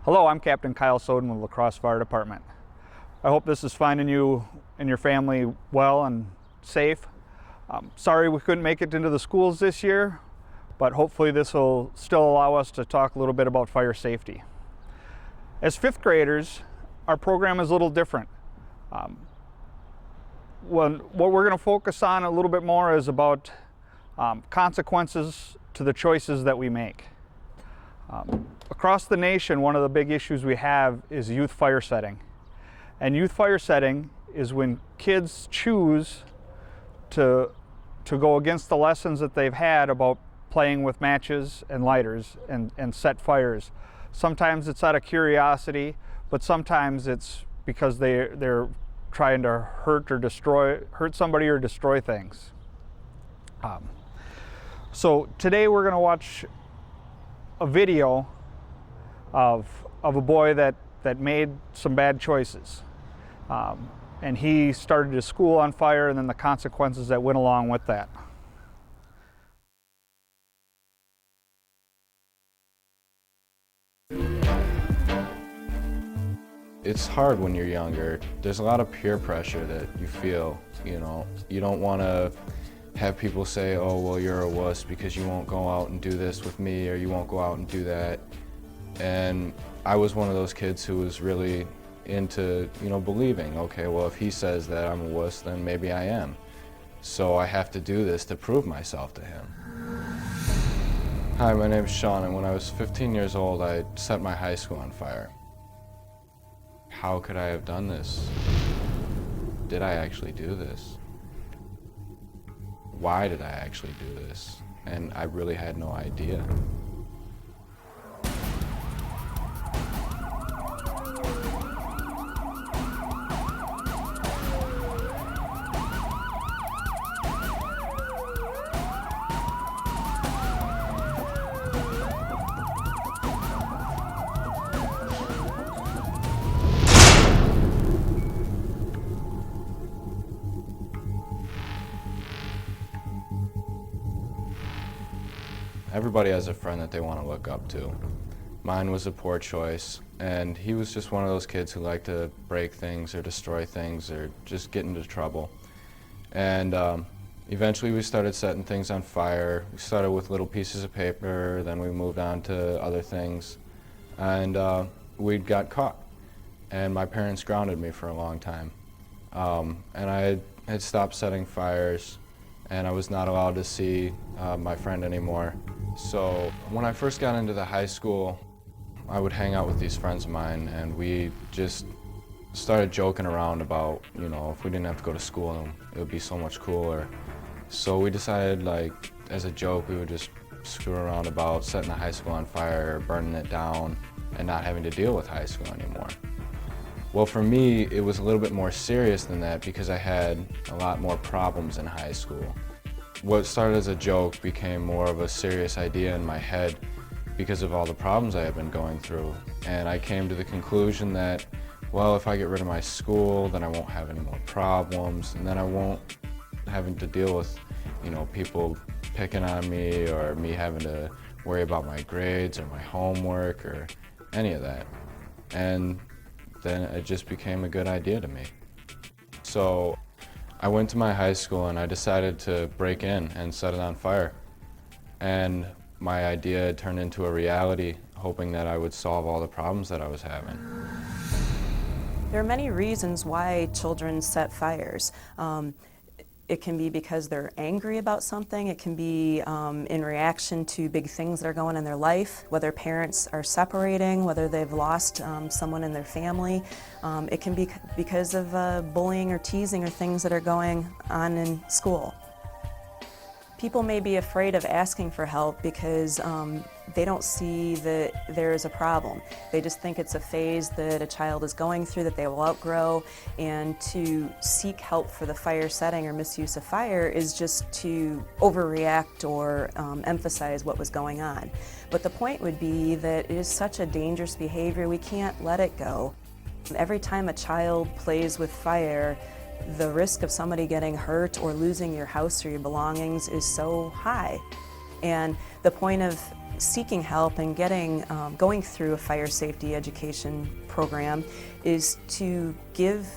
Hello, I'm Captain Kyle Soden with La Crosse Fire Department. I hope this is finding you and your family well and safe. Sorry we couldn't make it into the schools this year, but hopefully this will still allow us to talk a little bit about fire safety. As fifth graders, our program is a little different. What we're going to focus on a little bit more is about consequences to the choices that we make. Across the nation, one of the big issues we have is youth fire setting. And youth fire setting is when kids choose to go against the lessons that they've had about playing with matches and lighters and set fires. Sometimes it's out of curiosity, but sometimes it's because they're trying to hurt somebody or destroy things. So today we're going to watch a video of a boy that made some bad choices. And he started his school on fire, and then the consequences that went along with that. It's hard when you're younger. There's a lot of peer pressure that you feel, you know. You don't want to have people say, oh, well, you're a wuss because you won't go out and do this with me, or you won't go out and do that. And I was one of those kids who was really into, believing, okay, well, if he says that I'm a wuss, then maybe I am. So I have to do this to prove myself to him. Hi, my name's Sean, and when I was 15 years old, I set my high school on fire. How could I have done this? Did I actually do this? Why did I actually do this? And I really had no idea. Everybody has a friend that they want to look up to. Mine was a poor choice, and he was just one of those kids who liked to break things or destroy things or just get into trouble. And eventually we started setting things on fire. We started with little pieces of paper, then we moved on to other things, and we got caught. And my parents grounded me for a long time. And I had stopped setting fires, and I was not allowed to see my friend anymore. So when I first got into the high school, I would hang out with these friends of mine, and we just started joking around about, if we didn't have to go to school, it would be so much cooler. So we decided, as a joke, we would just screw around about setting the high school on fire, burning it down, and not having to deal with high school anymore. Well, for me, it was a little bit more serious than that because I had a lot more problems in high school. What started as a joke became more of a serious idea in my head because of all the problems I had been going through. And I came to the conclusion that, well, if I get rid of my school, then I won't have any more problems, and then I won't having to deal with, people picking on me or me having to worry about my grades or my homework or any of that. And then it just became a good idea to me. So I went to my high school and I decided to break in and set it on fire. And my idea turned into a reality, hoping that I would solve all the problems that I was having. There are many reasons why children set fires. It can be because they're angry about something. It can be in reaction to big things that are going on in their life, whether parents are separating, whether they've lost someone in their family. It can be because of bullying or teasing or things that are going on in school. People may be afraid of asking for help because they don't see that there is a problem. They just think it's a phase that a child is going through that they will outgrow, and to seek help for the fire setting or misuse of fire is just to overreact or emphasize what was going on. But the point would be that it is such a dangerous behavior, we can't let it go. Every time a child plays with fire, the risk of somebody getting hurt or losing your house or your belongings is so high. And the point of seeking help and going through a fire safety education program is to give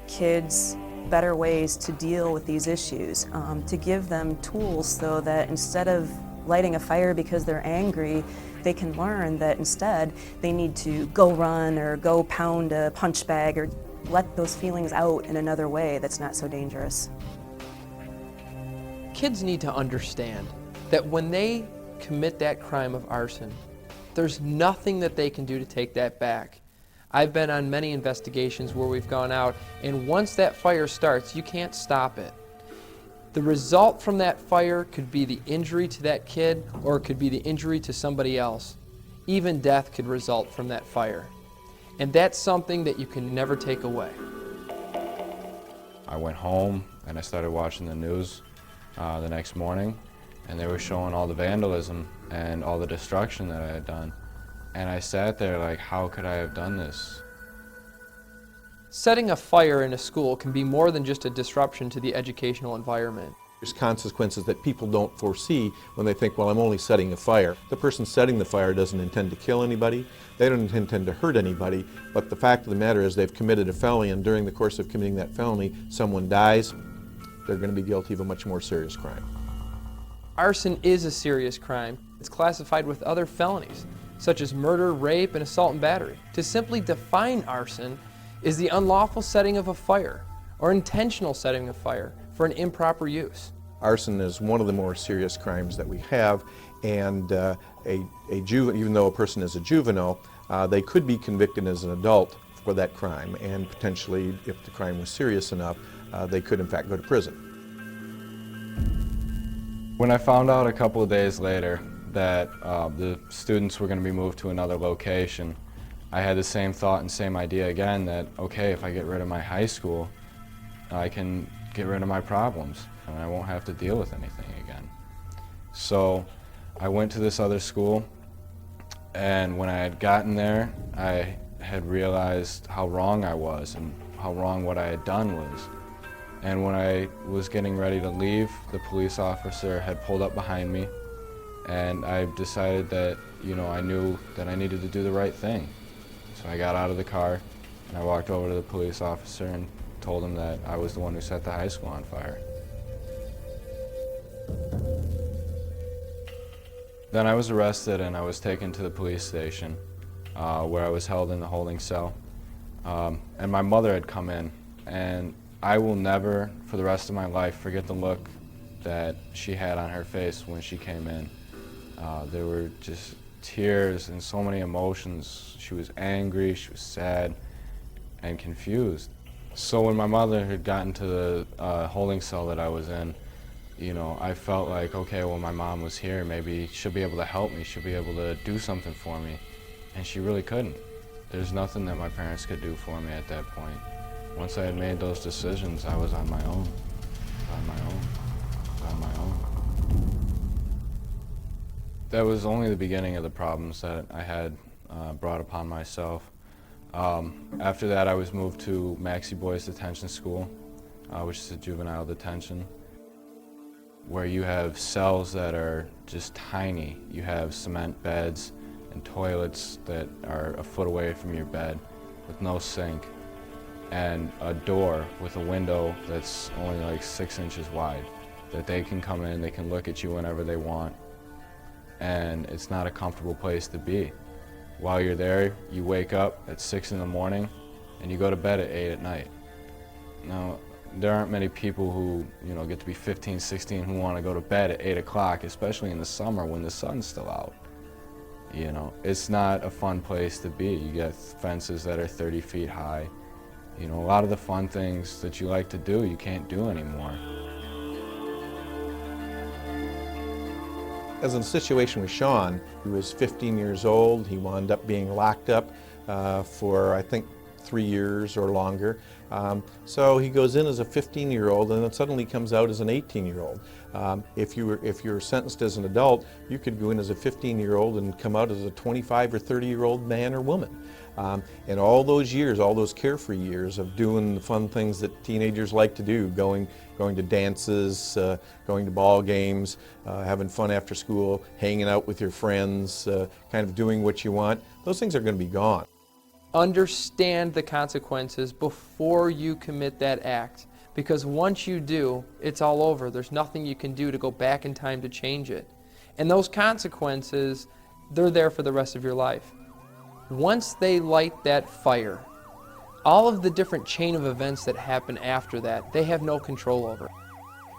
kids better ways to deal with these issues, to give them tools so that instead of lighting a fire because they're angry, they can learn that instead they need to go run or go pound a punch bag or let those feelings out in another way that's not so dangerous. Kids need to understand that when they commit that crime of arson, there's nothing that they can do to take that back. I've been on many investigations where we've gone out, and once that fire starts, you can't stop it. The result from that fire could be the injury to that kid, or it could be the injury to somebody else. Even death could result from that fire. And that's something that you can never take away. I went home and I started watching the news the next morning, and they were showing all the vandalism and all the destruction that I had done. And I sat there like, how could I have done this? Setting a fire in a school can be more than just a disruption to the educational environment. There's consequences that people don't foresee when they think, well, I'm only setting a fire. The person setting the fire doesn't intend to kill anybody, they don't intend to hurt anybody, but the fact of the matter is they've committed a felony, and during the course of committing that felony, someone dies, they're going to be guilty of a much more serious crime. Arson is a serious crime. It's classified with other felonies, such as murder, rape, and assault and battery. To simply define arson is the unlawful setting of a fire or intentional setting of fire for an improper use. Arson is one of the more serious crimes that we have, and even though a person is a juvenile, they could be convicted as an adult for that crime, and potentially, if the crime was serious enough, they could in fact go to prison. When I found out a couple of days later that the students were going to be moved to another location, I had the same thought and same idea again that, okay, if I get rid of my high school, I can get rid of my problems and I won't have to deal with anything again. So I went to this other school, and when I had gotten there, I had realized how wrong I was and how wrong what I had done was. And when I was getting ready to leave, the police officer had pulled up behind me, and I decided that, I knew that I needed to do the right thing. So I got out of the car and I walked over to the police officer and told him that I was the one who set the high school on fire. Then I was arrested and I was taken to the police station where I was held in the holding cell. And my mother had come in, and I will never, for the rest of my life, forget the look that she had on her face when she came in. There were just tears and so many emotions. She was angry, she was sad, and confused. So when my mother had gotten to the holding cell that I was in, I felt like, okay, well, my mom was here, maybe she'll be able to help me, she'll be able to do something for me. And she really couldn't. There's nothing that my parents could do for me at that point. Once I had made those decisions, I was on my own. That was only the beginning of the problems that I had brought upon myself. After that, I was moved to Maxie Boys Detention School, which is a juvenile detention, where you have cells that are just tiny. You have cement beds and toilets that are a foot away from your bed with no sink, and a door with a window that's only like 6 inches wide, that they can come in, they can look at you whenever they want, and it's not a comfortable place to be. While you're there, you wake up at 6 in the morning and you go to bed at 8 at night. Now, there aren't many people who get to be 15, 16 who want to go to bed at 8 o'clock, especially in the summer when the sun's still out. It's not a fun place to be. You get fences that are 30 feet high. A lot of the fun things that you like to do, you can't do anymore. As in the situation with Sean, he was 15 years old. He wound up being locked up for, I think, 3 years or longer. So he goes in as a 15-year-old and then suddenly comes out as an 18-year-old. If you're sentenced as an adult, you could go in as a 15-year-old and come out as a 25 or 30-year-old man or woman. And all those years, all those carefree years of doing the fun things that teenagers like to do, going to dances, going to ball games, having fun after school, hanging out with your friends, kind of doing what you want, those things are going to be gone. Understand the consequences before you commit that act, because once you do, it's all over. There's nothing you can do to go back in time to change it. And those consequences, they're there for the rest of your life. Once they light that fire, all of the different chain of events that happen after that, they have no control over.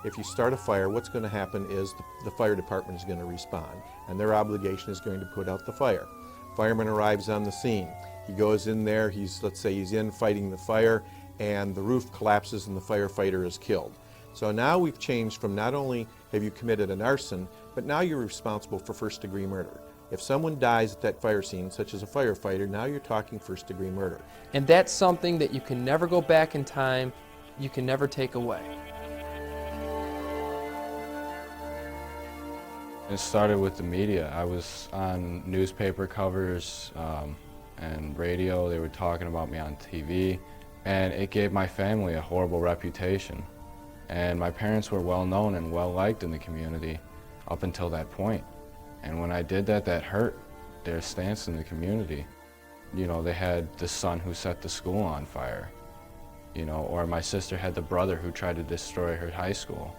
If you start a fire, what's going to happen is the fire department is going to respond, and their obligation is going to put out the fire. Fireman arrives on the scene. He goes in there, let's say he's in fighting the fire, and the roof collapses and the firefighter is killed. So now we've changed from not only have you committed an arson, but now you're responsible for first-degree murder. If someone dies at that fire scene, such as a firefighter, now you're talking first-degree murder. And that's something that you can never go back in time, you can never take away. It started with the media. I was on newspaper covers and radio. They were talking about me on TV, and it gave my family a horrible reputation. And my parents were well known and well liked in the community up until that point. And when I did that, that hurt their stance in the community. You know, they had the son who set the school on fire, you know, or my sister had the brother who tried to destroy her high school.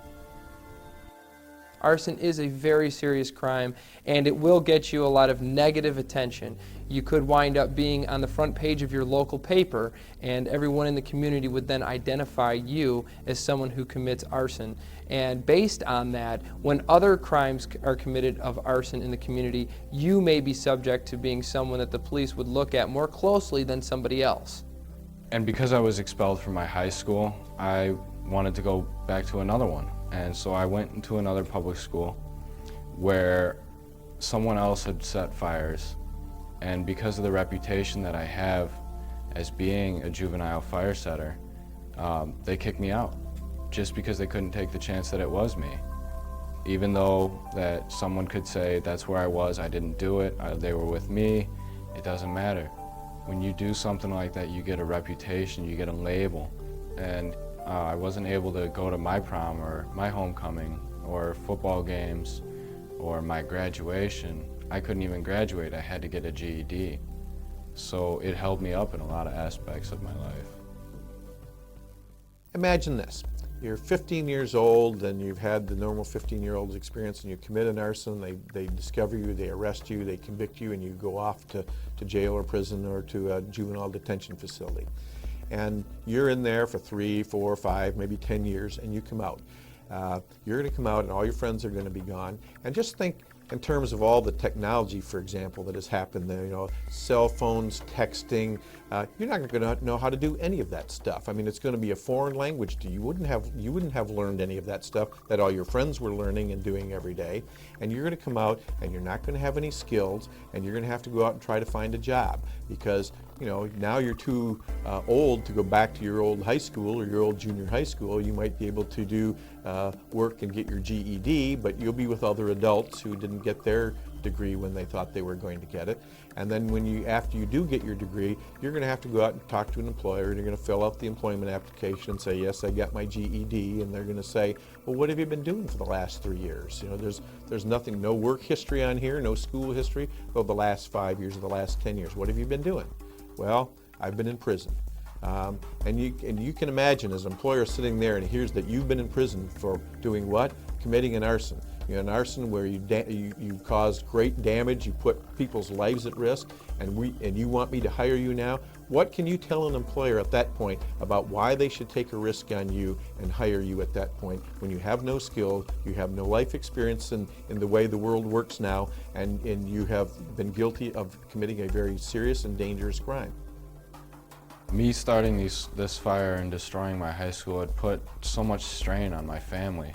Arson is a very serious crime, and it will get you a lot of negative attention. You could wind up being on the front page of your local paper, and everyone in the community would then identify you as someone who commits arson. And based on that, when other crimes are committed of arson in the community, you may be subject to being someone that the police would look at more closely than somebody else. And because I was expelled from my high school, I wanted to go back to another one. And so I went into another public school where someone else had set fires. And because of the reputation that I have as being a juvenile fire setter, they kicked me out just because they couldn't take the chance that it was me. Even though that someone could say that's where I was, I didn't do it, they were with me, it doesn't matter. When you do something like that, you get a reputation, you get a label. And I wasn't able to go to my prom or my homecoming or football games or my graduation. I couldn't even graduate. I had to get a GED. So it held me up in a lot of aspects of my life. Imagine this. You're 15 years old and you've had the normal 15-year-old's experience and you commit an arson, they discover you, they arrest you, they convict you, and you go off to jail or prison or to a juvenile detention facility. And you're in there for 3, 4, 5, maybe 10 years, and you come out. You're going to come out and all your friends are going to be gone. And just think in terms of all the technology, for example, that has happened there, you know, cell phones, texting, you're not going to know how to do any of that stuff. I mean, it's going to be a foreign language to you. You wouldn't have learned any of that stuff that all your friends were learning and doing every day. And you're going to come out and you're not going to have any skills, and you're going to have to go out and try to find a job because, you know, now you're too old to go back to your old high school or your old junior high school. You might be able to do work and get your GED, but you'll be with other adults who didn't get their degree when they thought they were going to get it. And then after you do get your degree, you're going to have to go out and talk to an employer, and you're going to fill out the employment application and say, yes, I got my GED, and they're going to say, well, what have you been doing for the last 3 years? You know, there's nothing, no work history on here, no school history, well, the last 5 years or the last 10 years. What have you been doing? Well, I've been in prison. And you can imagine as an employer sitting there and hears that you've been in prison for doing what? Committing an arson. You know, an arson where you caused great damage, you put people's lives at risk, and you want me to hire you now? What can you tell an employer at that point about why they should take a risk on you and hire you at that point when you have no skill, you have no life experience in the way the world works now, and you have been guilty of committing a very serious and dangerous crime? Me starting this fire and destroying my high school had put so much strain on my family.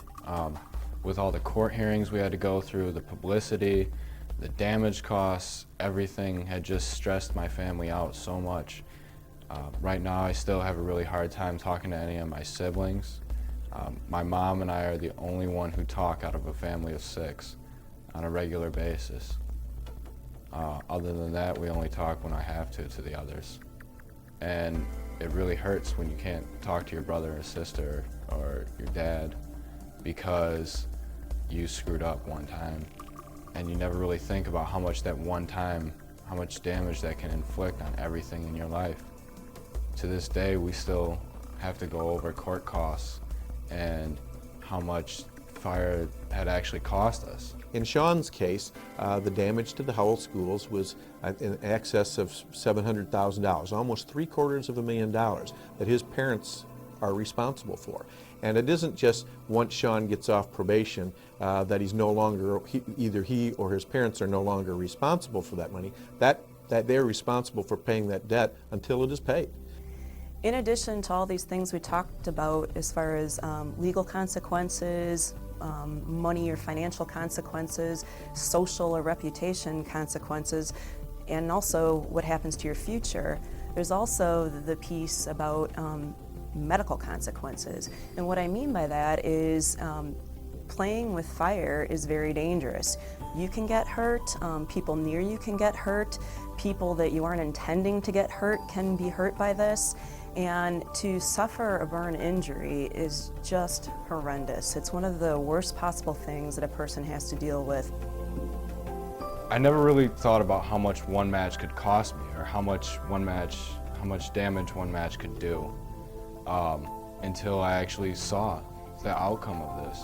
With all the court hearings we had to go through, the publicity, the damage costs, everything had just stressed my family out so much. Right now, I still have a really hard time talking to any of my siblings. My mom and I are the only one who talk out of a family of 6 on a regular basis. Other than that, we only talk when I have to the others. And it really hurts when you can't talk to your brother or sister or your dad because you screwed up one time. And you never really think about how much that one time, how much damage that can inflict on everything in your life. To this day, we still have to go over court costs and how much fire had actually cost us. In Sean's case, the damage to the Howell schools was in excess of $700,000, almost $750,000 that his parents are responsible for. And it isn't just once Sean gets off probation that he's no longer, either he or his parents are no longer responsible for that money, that they're responsible for paying that debt until it is paid. In addition to all these things we talked about as far as legal consequences, money or financial consequences, social or reputation consequences, and also what happens to your future, there's also the piece about medical consequences. And what I mean by that is playing with fire is very dangerous. You can get hurt, people near you can get hurt, people that you aren't intending to get hurt can be hurt by this. And to suffer a burn injury is just horrendous. It's one of the worst possible things that a person has to deal with. I never really thought about how much one match could cost me or how much damage one match could do until I actually saw the outcome of this.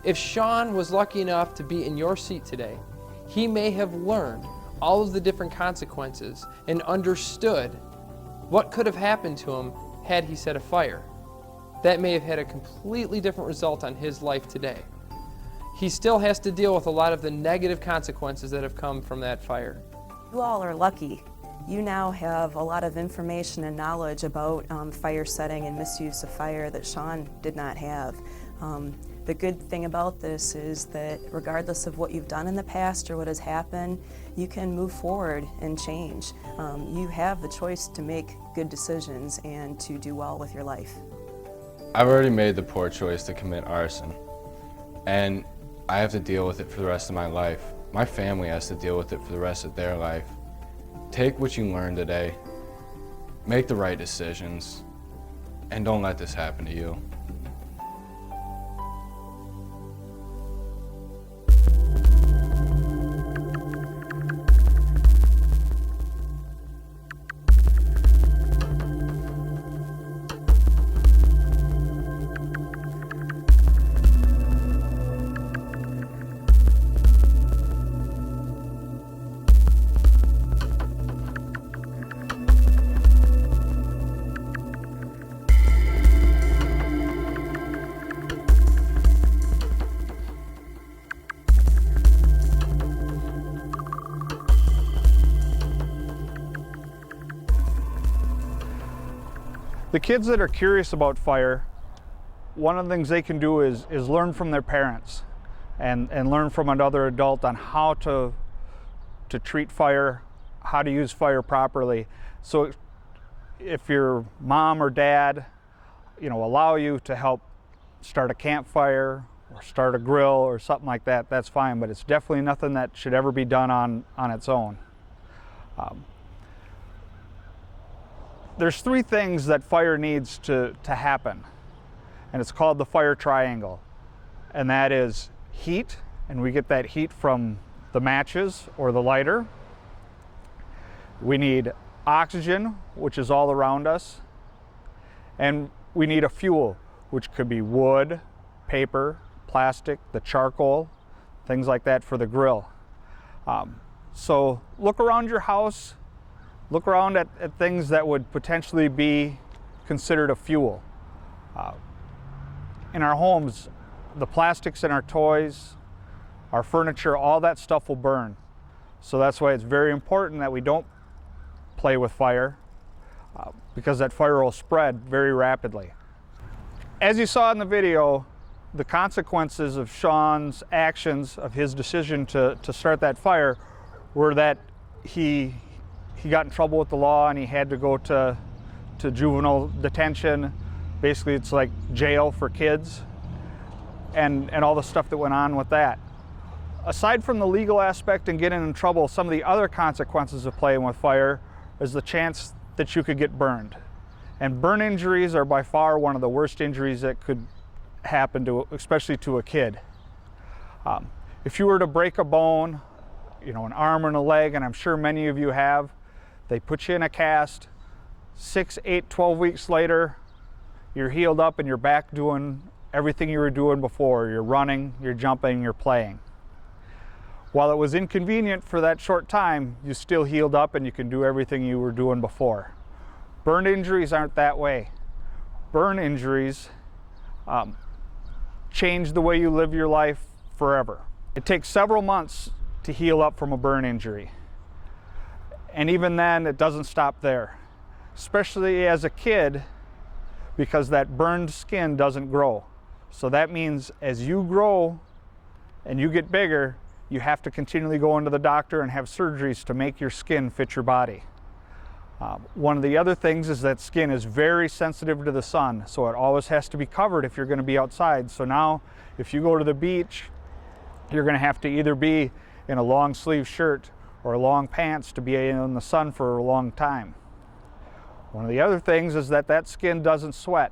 If Sean was lucky enough to be in your seat today, he may have learned all of the different consequences and understood what could have happened to him had he set a fire. That may have had a completely different result on his life today. He still has to deal with a lot of the negative consequences that have come from that fire. You all are lucky. You now have a lot of information and knowledge about fire setting and misuse of fire that Sean did not have. The good thing about this is that regardless of what you've done in the past or what has happened, you can move forward and change. You have the choice to make good decisions and to do well with your life. I've already made the poor choice to commit arson, and I have to deal with it for the rest of my life. My family has to deal with it for the rest of their life. Take what you learned today, make the right decisions, and don't let this happen to you. The kids that are curious about fire, one of the things they can do is learn from their parents and learn from another adult on how to treat fire, how to use fire properly. So if your mom or dad, allow you to help start a campfire or start a grill or something like that, that's fine, but it's definitely nothing that should ever be done on its own. There's 3 things that fire needs to happen, and it's called the fire triangle. And that is heat, and we get that heat from the matches or the lighter. We need oxygen, which is all around us. And we need a fuel, which could be wood, paper, plastic, the charcoal, things like that for the grill. So look around your house. Look around at things that would potentially be considered a fuel. In our homes, the plastics in our toys, our furniture, all that stuff will burn. So that's why it's very important that we don't play with fire because that fire will spread very rapidly. As you saw in the video, the consequences of Sean's actions, of his decision to start that fire, were that he got in trouble with the law and he had to go to to juvenile detention. Basically, it's like jail for kids, and all the stuff that went on with that. Aside from the legal aspect and getting in trouble, some of the other consequences of playing with fire is the chance that you could get burned. And burn injuries are by far one of the worst injuries that could happen to, especially to a kid. If you were to break a bone, an arm and a leg, and I'm sure many of you have, they put you in a cast. 6, 8, 12 weeks later, you're healed up and you're back doing everything you were doing before. You're running, you're jumping, you're playing. While it was inconvenient for that short time, you still healed up and you can do everything you were doing before. Burn injuries aren't that way. Burn injuries change the way you live your life forever. It takes several months to heal up from a burn injury. And even then, it doesn't stop there, especially as a kid, because that burned skin doesn't grow. So that means as you grow and you get bigger, you have to continually go into the doctor and have surgeries to make your skin fit your body. One of the other things is that skin is very sensitive to the sun, so it always has to be covered if you're going to be outside. So now, if you go to the beach, you're going to have to either be in a long sleeve shirt or long pants to be in the sun for a long time. One of the other things is that skin doesn't sweat,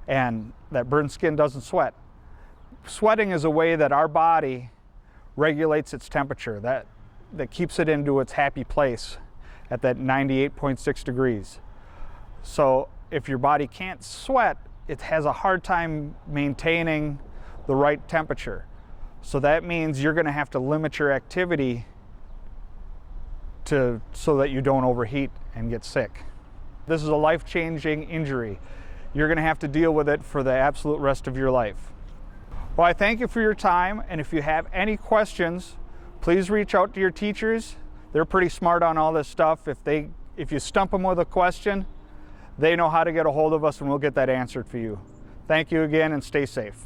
and that burned skin doesn't sweat. Sweating is a way that our body regulates its temperature, that keeps it into its happy place at that 98.6 degrees. So if your body can't sweat, it has a hard time maintaining the right temperature. So that means you're going to have to limit your activity so that you don't overheat and get sick. This is a life-changing injury. You're going to have to deal with it for the absolute rest of your life. Well, I thank you for your time, and if you have any questions, please reach out to your teachers. They're pretty smart on all this stuff. If you stump them with a question, they know how to get a hold of us and we'll get that answered for you. Thank you again and stay safe.